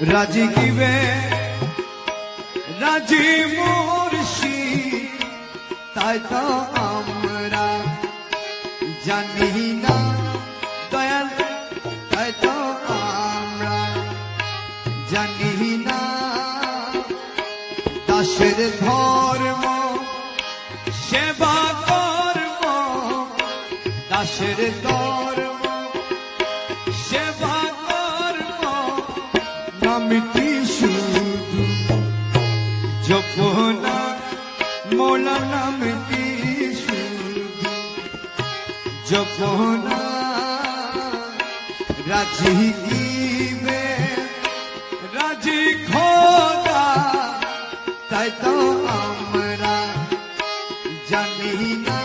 রাজি কিবে রাজি মুর্শিদ, তাই তো আমরা জানি না দয়াল, তাই তো আমরা জানি না দাসের ধর্ম সেবা কর্ম, দাসের ধর্ম সেবা কর্ম নামটি শুধু জপনা মোলা, নামটি শুধু জপনা। রাজি কিবে রাজি খোদা, তাই তো আমরা জানি না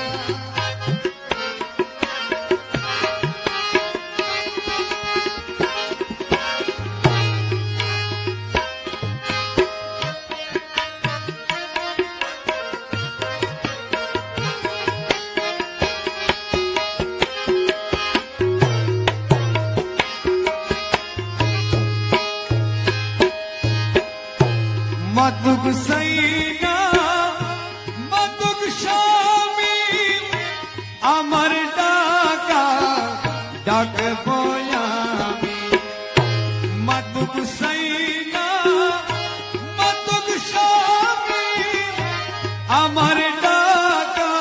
মাতুক সাইনা মাতুক স্বামী, আমার ডাকা ডাকব আমি। মাতুক সাইনা মাতুক স্বামী, আমার ডাকা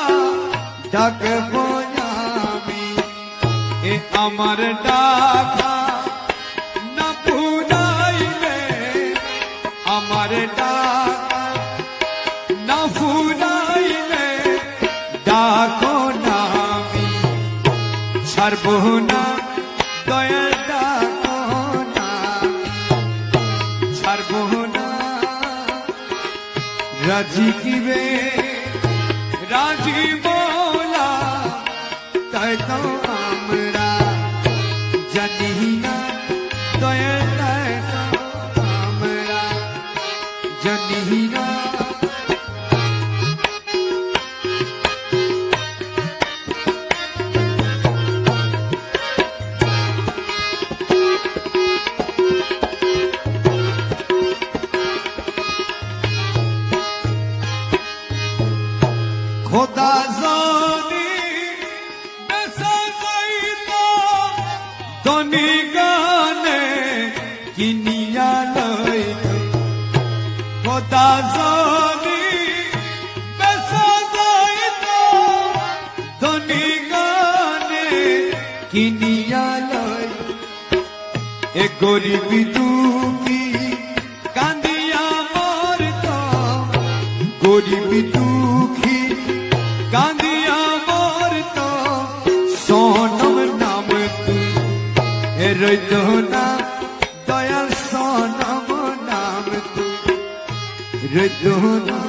ডাকব আমি। এ আমার ডাকা না পুরাইলে, আমার ডাকা না ফুরাইলে ডাকো না আমি ছাড়ব না দয়াল, ডাকো না ছাড়ব না। রাজি কিবে রাজি মোলা, তাই তো আমরা জানি না দয়াল, তাই তো আমরা জানি না। খোদা যদি বেঁচে যাইতো ধনী গানে কিনিয়া লইতো, খোদা যদি বেঁচে যাইতো ধনী গানে কিনিয়া লইতো। এ গরিব দুঃখী কান্দিয়া মরত, গরিব দুঃখী কান্দিয়া মরত, সোনম নাম তুই রইত না দয়াল, সোনম নাম তুই রইত না।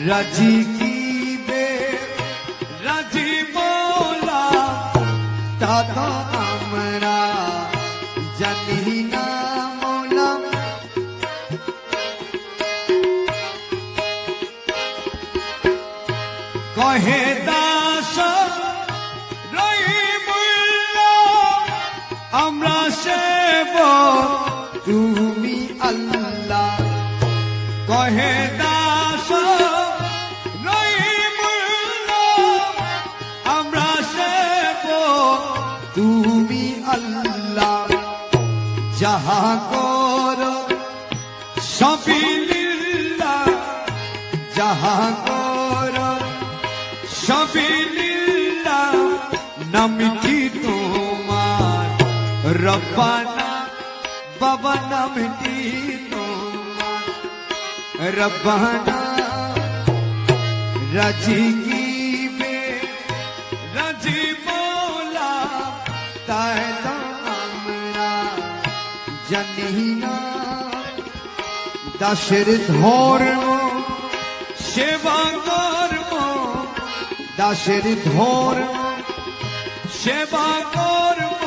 রাজি কিবে রাজি মোলা, তা তো আমরা জানি না মোলা। কহে দাস রহিমুল্লাহ, আমরা সেবক তুমি আল্লাহ। কহে দাস রহিমুল্লাহ, আমরা সেবক তুমি আল্লাহ। যাহা করো সবই লিল্লাহ, যাহা করো সবই লিল্লাহ। নামটি তোমার রব্বানা, বাবা নামটি তোমার রব্বানা। রাজি কিবে রাজি মোলা, তাই তো আমরা জানি না দাসের ধর্ম সেবা কর্ম, দাসের ধর্ম সেবা কর্ম